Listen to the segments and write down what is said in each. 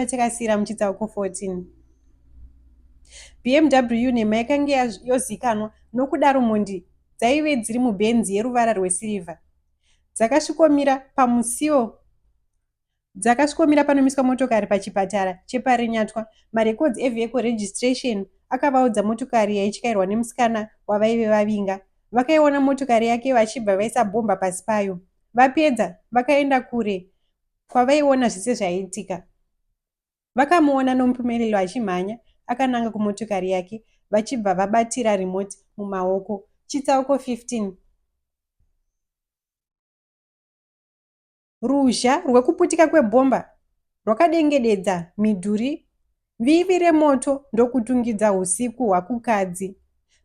patakasiyira muchitsauko 14. BMW nhema yakanga yozikanwa nokudaro mhondi dzaive dziri mubhenzi yeruvara rwesirivha. Dzakasvikomira pamusiwo dzakasvikomira panomiswa motokari pachipatara cheparenyatwa. Marekodzi evehicle registration akavaudza motokari yaityairwa nemusikana wavaive vavinga. Vakaiona motokari yake vachibva vaisa bhomba pasi payo. Vapedza vakaenda kure kwavaiona zvese zvaiitika. Vakamuona nomupumelelo achimhanya akananga kumotokari yake vachibva vabatira remote mumaoko. Chitsauko 15. Ruzha rwekuputika kwebhomba rwakadengededza midhuri. Vivi remoto ndokutungidza usiku hwakukadzi.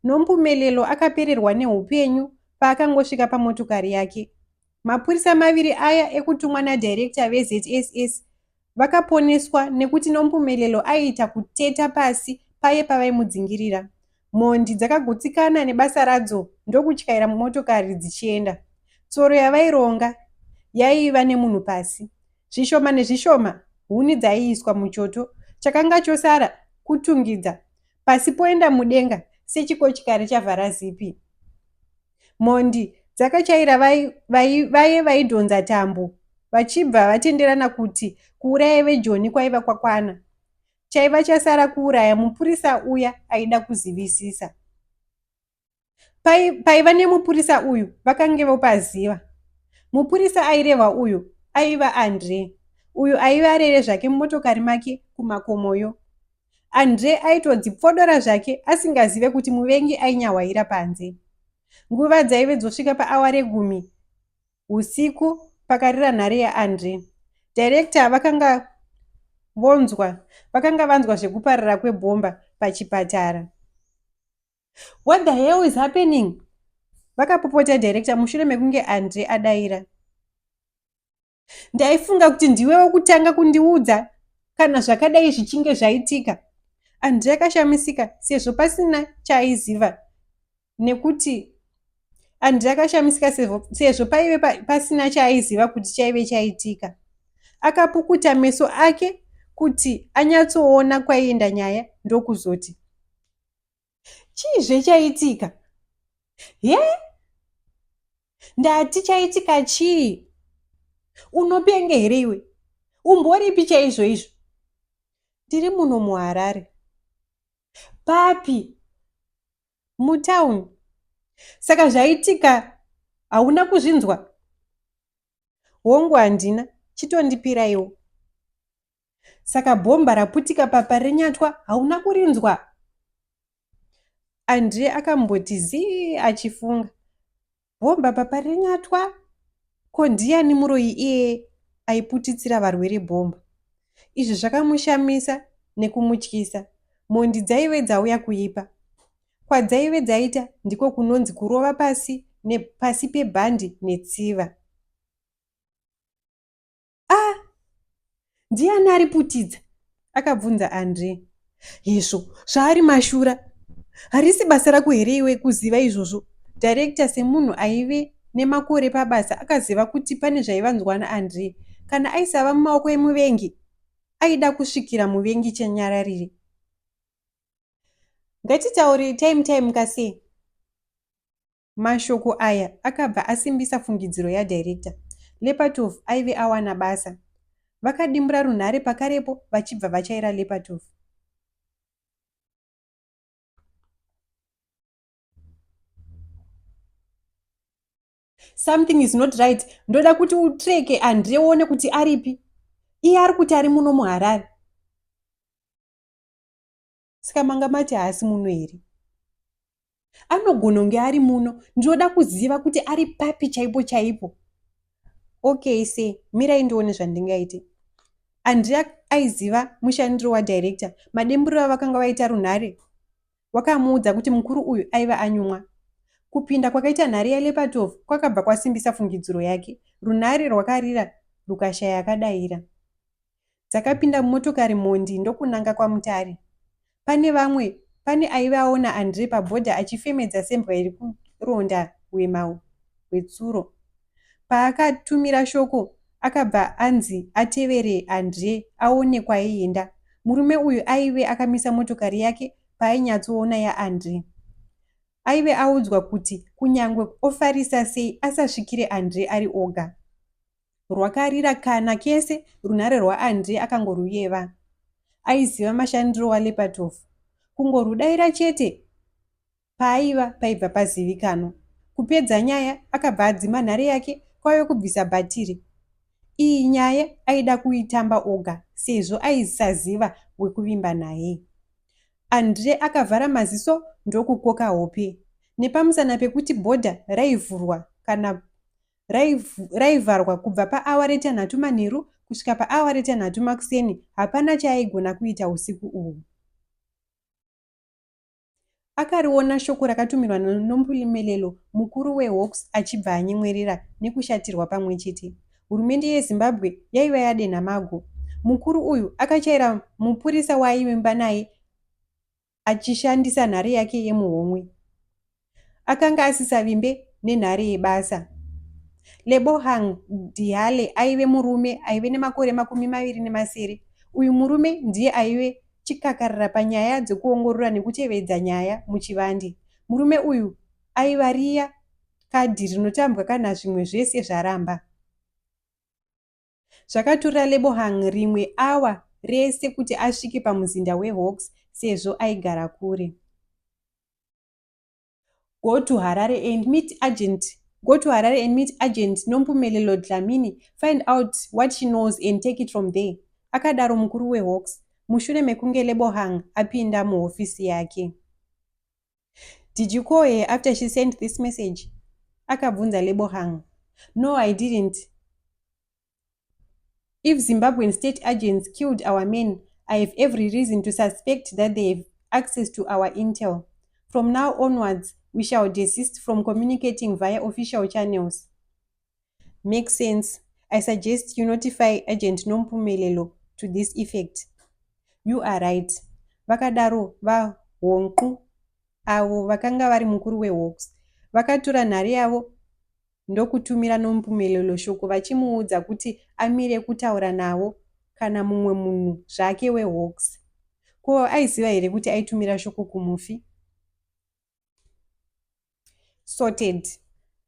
Nompumelelo akapererwa neupenyu paakangosvika pamotokari yake. Mapurisa maviri aya ekutumwa nadirekta veZSS vakaponeswa nekuti nompumelelo aiita kuteta pasi paye pavaimudzingirira. Mhondi dzakagutsikana nebasa radzo ndokutyaira motokari dzichienda. Tsoro yavaironga yaiva nemunhu pasi. Zvishoma nezvishoma huni dzaiiswa muchoto. Chakanga chosara kutungidza. Pasi poenda mudenga sechikochikari chavhara zipi. Mhondi dzakachaira vaye vaidhonza tambo vachibva vatenderana kuti kuuraya veJoni kwaiva kwakwana. Chaiva chasara kuuraya mupurisa uya aida kuzivisisa. Paiva nemupurisa uyu vakange vopaziva. Mupurisa airehwa uyu aiva Andre, uyu aiva arere zvake mumotokari make kumakomoyo. Andre aitodzipfodora zvake asingazive kuti muvengi ainyahwaira panze. Nguva dzaive dzosvika paaware 10 usiku pakarira nhare yaAndre. Direkta vakanga vanzwa zvekuparara kwebhomba pachipatara. What the hell is happening? Vakapopota direkta mushure mekunge Andre adaira. Ndaifunga kuti ndiwe wokutanga kundiudza kana zvakadai zvichinge zvaitika. Andre akashamisika sezvo pasina chaaiziva nekuti Andre akashamisika sezvo paive pasina chaaiziva kuti chaive chaitika. Akapukuta meso ake kuti anyatsoona kwaienda nyaya ndokuzoti, chizve chaitika? Ndati chaitika chii? Unopenga here iwe? Umboripi chaizvo izvo? Ndiri muno muHarare. Papi? Mutauni? Saka zvaitika hauna kuzvinzwa? Hongu handina, chitondipiraiwo. Saka bhomba raputika paparenyatwa hauna kurinzwa? Andre akamboti zii achifunga. Bhomba paparenyatwa? Ko ndiani muroyi iye aiputitsira varwere bhomba? Izvi zvakamushamisa nekumutyisa. Mhondi dzaive dzauya kuipa. Kwadzaive dzaita ndiko kunonzi kurova pasi pebhandi netsiva. Ndiani ariputidza? Akabvunza Andre. Izvo zvaari mashura. Harisi basa rako here iwe kuziva izvozvo? Direkta semunhu aive nemakore pabasa akaziva kuti pane zvaivanzwa naAndre. Kana aisava mumaoko emuvengi, aida kusvikira muvengi chenyararire. Ngatitaure time kase. Mashoko aya akabva asimbisa fungidziro yadirekta. Lepatov aive awana basa. Vakadimbura runhare pakarepo vachibva vachaira Lepatov. Something is not right. Ndoda kuti utreke Andre uone kuti aripi. Iye ari kuti ari muno muHarare. Saka manga mati haasi muno here? Anogona kunge ari muno. Ndoda kuziva kuti ari papi chaipo. Okay, mirai ndione zvandingaite. Andre aiziva mushandiro wadirekta. Mademburiro avakanga vaita runhare wakamuudza kuti mukuru uyu aiva anyumwa. Kupinda kwakaita nhare yaLepatov kwakabva kwasimbisa fungidziro yake. Runhare rwakarira rukashaya akadaira. Dzakapinda mumotokari mhondi ndokunanga kwaMutare. Pane aivaona Andre pabhodha achifemedza sembwa iri kuronda wema hwetsuro. Paakatumira shoko akabva anzi atevere Andre aone kwaienda. Murume uyu aive akamisa motokari yake paainyatsooona yaAndre. Aive audzwa kuti kunyangwe ofarisa sei asasvikire Andre ari oga. Rwakarira kana kese runhare rwaAndre akangoruyeva. Aiziva mashandiro waLepatov. Kungorudaira chete paaiva paibva pazivikanwa. Kupedza nyaya akabva adzima nhare yake kwaive kubvisa bhatiri. Iyi nyaya aida kuitamba oga sezvo aisaziva wekuvimba naye. Andre akavhara maziso ndokukoka hope. Nepamusana pekuti bhodha raivharwa kubva paawara 3 manheru kusvika paawara 3 makuseni, hapana chaaigona kuita usiku uhu. Akariona shoko rakatumirwa noMpumelelo mukuru weHawks achibva anyemwerera nekushatirwa pamwe chete. Hurumende yeZimbabwe yaiva yadenha mago. Mukuru uyu akachaira mupurisa waaivimba naye achishandisa nhare yake yemuhomwe. Akanga asisavimbe nenhare yebasa. Lebohang Dihale aive murume aive nemakore 27. Uyu murume ndiye aive chikakarira panyaya dzekuongorora nekutevedza nyaya muchivande. Murume uyu aiva riya kadhi rinotambwa kana zvimwe zvese zvaramba. Zvakatora Lebohang rimwe awa rese kuti asvike pamuzinda weHawks sezvo aigara kure. Go to Harare and meet agent Nompumelelo Dlamini. Find out what she knows and take it from there. Akadaro mukuru weHawks mushure mekunge Lebohang apinda muhofisi yake. Did you call her after she sent this message? Akabvunza Lebohang. No, I didn't. If Zimbabwean state agents killed our men, I have every reason to suspect that they have access to our intel. From now onwards, we shall desist from communicating via official channels. Makes sense. I suggest you notify Agent Nompumelelo to this effect. You are right. Vakadaro vaHonku avo vakanga vari mukuru weHawks vakatora nhare yavo ndokutumira Nompumelelo shoko vachimuudza kuti amire kutaura navo kana mumwe munhu zvake weHawks. Ko aiziva here kuti aitumira shoko kumufi? Sorted.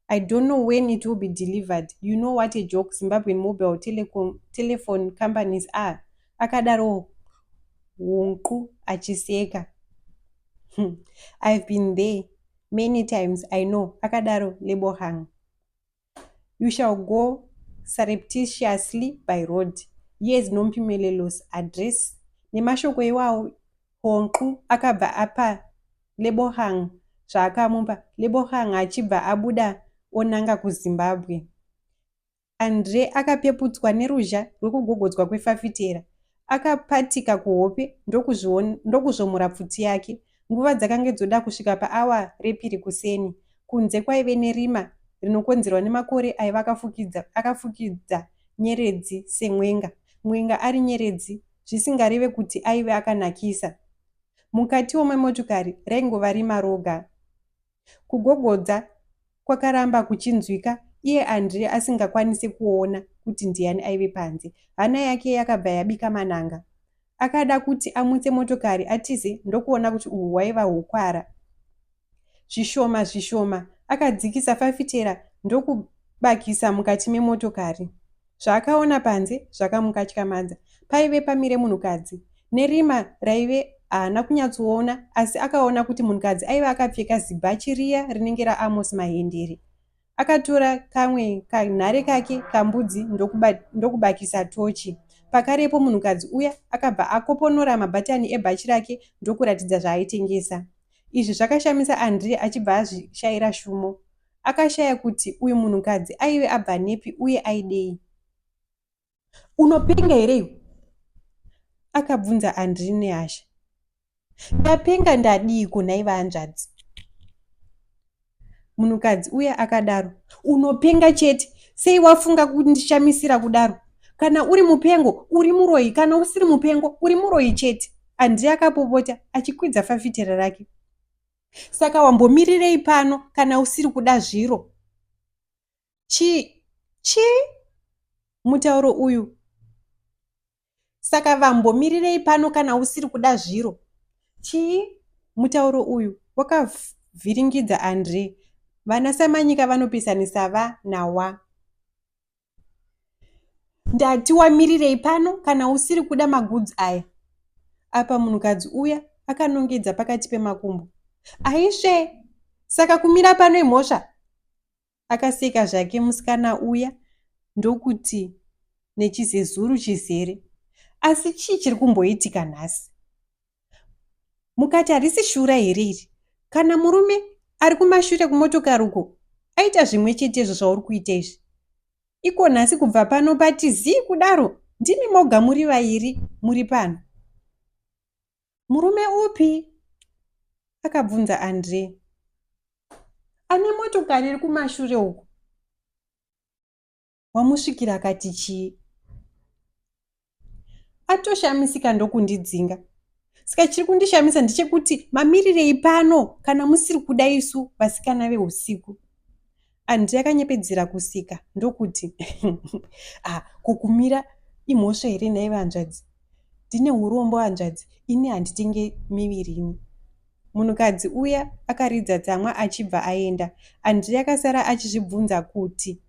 I don't know when it will be delivered. You know what a joke Zimbabwean mobile telephone companies are. Akadaro Honku achiseka. I've been there many times, I know. Akadaro Lebohang. You shall go surreptitiously by road. Here's Nompumelelo's address. Nemashoko iwawo Honku akabva apa Lebohang zvaakamupa. Lebohang achibva abuda onanga kuZimbabwe. Andre akapeputswa neruzha rwekugogodzwa kwefafitera. Akapatika kuhope ndokuzvomura pfuti yake. Nguva dzakange dzoda kusvika paawa repiri kuseni. Kunze kwaive nerima rinokonzerwa nemakore aiva akafukidza nyeredzi semwenga. Mwenga ari nyeredzi zvisingareve kuti aive akanakisa. Mukati memotokari raingova rima roga. Kugogodza kwakaramba kuchinzwika iye Andre asingakwanisi kuona kuti ndiani aive panze. Hana yake yakabva yabika mananga. Akada kuti amutse motokari atize ndokuona kuti uhu hwaiva hukwara. Zvishoma akadzikisa fafitera ndokubakisa mukati memotokari. Zvaakaona panze zvakamukatyamadza. Paive pamire munhukadzi. Nerima raive haana kunyatsoona asi akaona kuti munhukadzi aiva akapfeka zibhachi riya rinenge raAmos Mahendere. Akatora kamwe kanhare kake kambudzi ndokubakisa tochi. Pakarepo munhukadzi uya akabva akoponora mabhatani ebhachi rake ndokuratidza zvaaitengesa. Izvi zvakashamisa Andre achibva azvishayira shumo. Akashaya kuti uyu munhukadzi aive abva nepi uye aidei. Unopenga here? Akabvunza Andre nehasha. Ndapenga ndadii kunaiva hanzvadzi. Munhukadzi uya akadaro. Unopenga chete. Sei wafunga kundishamisira kudaro? Kana uri mupengo, uri muroyi. Kana usiri mupengo, uri muroyi chete. Andre akapopota achikwidza fafitera rake. Saka wambomirirei pano kana usiri kuda zviro? Chi? mutauro uyu. Saka vambomirirei pano kana usiri kuda zviro. Chii? Mutauro uyu wakavhiringidza Andre. Vana Samanyika vanopesanisa va nawa. Ndati wamirirei pano kana usiri kuda magudzi aya. Apa munhukadzi uya akanongedza pakati pemakumbo. Aisve, saka kumira pano imhosva. Akaseka zvake musikana uya ndokuti nechizezuru chizere. Asi chii chiri kumboitika nhasi? Mukati harisi shura here iri? Kana murume ari kumashure kumotokari uko aita zvimwe chetezvo zvauri kuita izvi. Iko nhasi kubva pano patizii kudaro ndimi moga muri vairi muri pano. Murume upi? Akabvunza Andre. Ane motokari iri kumashure uko. Wamusvikira akati chii? Atoshamisika ndokundidzinga. Saka chiri kundishamisa ndechekuti mamirirei pano kana musiri kuda isu vasikana veusiku. Andre akanyepedzera kusika ndokuti kukumira imhosva here nhaiva hanzvadzi. Ndine urombo hanzvadzi, ini handitenge mivirini. Munhukadzi uya akaridza tsamwa achibva aenda. Andre akasara achizvibvunza kuti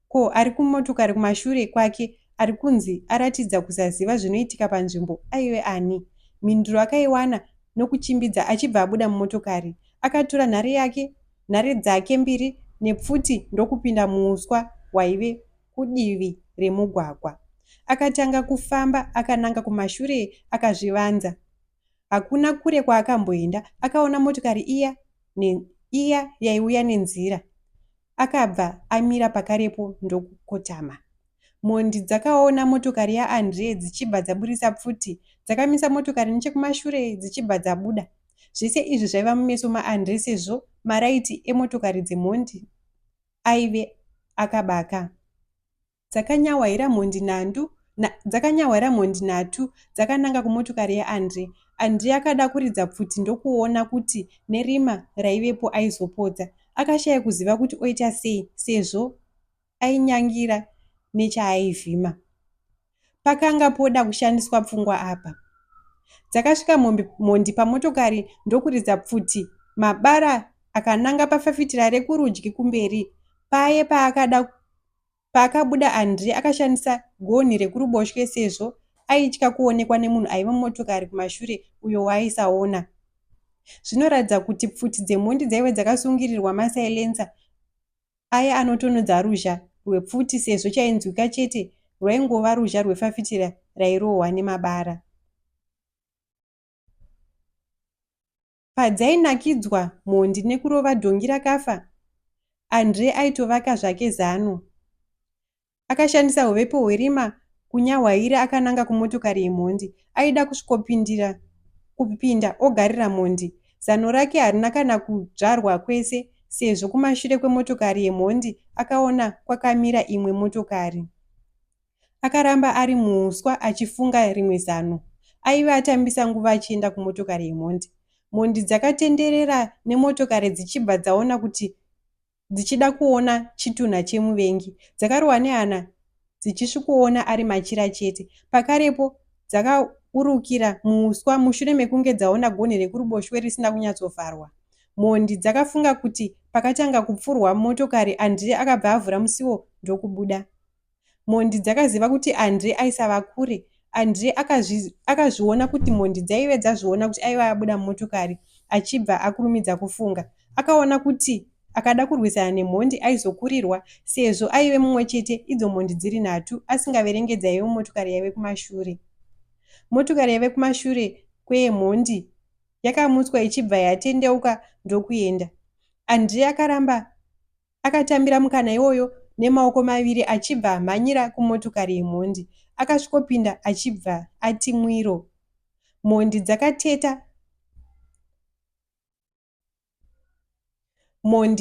ko ari kumotokari kumashure kwake ari kunzi aratidza kusaziva zvinoitika panzvimbo aive ani. Mhinduro akaiwana nokuchimbidza achibva abuda mumotokari. Akatora nhare dzake mbiri nepfuti ndokupinda muuswa hwaive kudivi remugwagwa. Akatanga kufamba akananga kumashure akazvivanza. Hakuna kure kwaakamboenda akaona motokari iya yaiuya nenzira. Akabva amira pakarepo ndokukotama. Mondi dzakaona motokari yaAndre dzichibva dzaburisa pfuti. Dzakamisa motokari nechekumashure dzichibva dzabuda. Zvese izvi zvaiva mumeso maAndre sezvo maraiti emotokari dzemondi aive akabaka. Dzakanyahwaira mhondi nhatu dzakananga kumotokari yaAndre. Andre akada kuridza pfuti ndokuona kuti nerima raivepo aizopodza. Akashaya kuziva kuti oita sei sezvo ainyangira nechaaivhima. Pakanga poda kushandiswa pfungwa apa. Dzakasvika mhondi pamotokari ndokuridza pfuti. Mabara akananga pafafitira rekurudyi kumberi. Paye paakabuda Andre akashandisa gonhi rekuruboshwe sezvo aitya kuonekwa nemunhu aiva mumotokari kumashure uyo waaisaona. Zvinoratidza kuti pfuti dzemondi dzaive dzakasungirirwa masailensa aya anotonodza ruzha rwepfuti sezvo chainzwika chete rwaingova ruzha rwefafitira rairohwa nemabara. Padzainakidzwa mhondi nekurova dhongi rakafa, Andre aitovaka zvake zano. Akashandisa uvepo hwerima kunyahwaira akananga kumotokari yemhondi. Aida kupinda ogarira mhondi. Zano rake harina kana kudzvarwa kwese sezvo kumashure kwemotokari yemhondi akaona kwakamira imwe motokari. Akaramba ari muuswa achifunga rimwe zano. Aiva atambisa nguva achienda kumotokari yemhondi. Mhondi dzakatenderera nemotokari dzichibva dzaona kuti dzichida kuona chitunha chemuvengi. Dzakarohwa nehana dzichisvikuona ari machira chete. Pakarepo dzakaurukira muuswa mushure mekunge dzaona gonhi rekuruboshwe risina kunyatsovarwa. Mhondi dzakafunga kuti pakatanga kupfurwa motokari, Andre akabva avhura musiwo ndokubuda. Mhondi dzakaziva kuti Andre aisava kure. Andre akazviona kuti mhondi dzaive dzazviona kuti aiva abuda mumotokari achibva akurumidza kufunga. Akaona kuti akada kurwisana nemhondi aizokurirwa sezvo aive mumwe chete idzo mhondi dziri nhatu asingaverengedza iwe motokari yaive kumashure. Motokari yaive kumashure kweyemhondi yakamutswa ichibva yatendeuka ndokuenda. Andre akaramba akatambira mukana iwoyo nemaoko maviri achibva amhanyira kumotokari yemhondi. Akasvikopinda achibva ati mwiro. Mhondi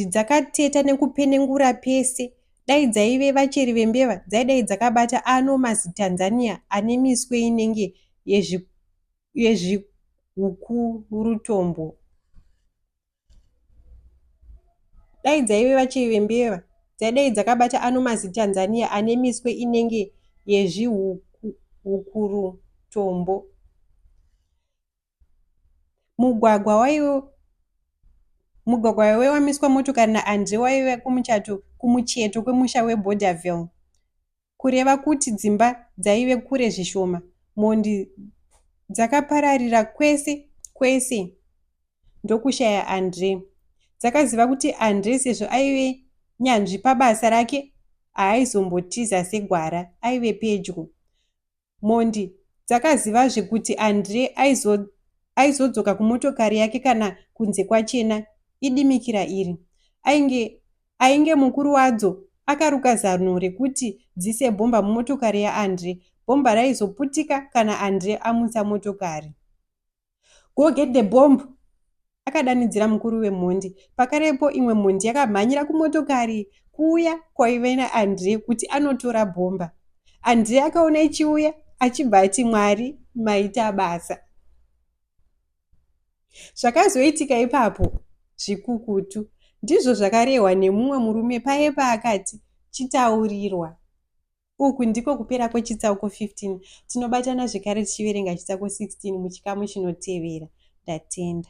dzakateta nekupenengura pese. Dai dzaive vacheri vembeva dzaidai dzakabata ano maziTanzania ane miswe inenge yezvihukurutombo. Dai dzaive vacheri vembeva dzadai dzakabata ano mazitanzania ane miswe inenge yezvihukuru tombo. Mugwagwa waive wamiswa motokari naAndre waive kumucheto kwemusha weBorderville, kureva kuti dzimba dzaive kure zvishoma. Mhondi dzakapararira kwese kwese ndokushaya Andre. Dzakaziva kuti Andre sezvo aive nyanzvi pabasa rake haaizombotiza segwara, aive pedyo. Mhondi dzakazivazve kuti Andre aizodzoka kumotokari yake kana kunze kwachena idimikira iri. Ainge mukuru wadzo akaruka zano rekuti dzise bhomba mumotokari yaAndre. Bhomba raizoputika kana Andre amutsa motokari. Go get the bomb, akadanidzira mukuru wemhondi. Pakarepo imwe mhondi yakamhanyira kumotokari kuuya kwaive naAndre kuti anotora bhomba. Andre akaona ichiuya achibva ati Mwari maita basa. Zvakazoitika ipapo zvikukutu ndizvo zvakarehwa nemumwe murume paye paakati chitaurirwa. Uku ndiko kupera kwechitsauko 15. Tinobatana zvekare tichiverenga chitsauko 16 muchikamu chinotevera. Ndatenda.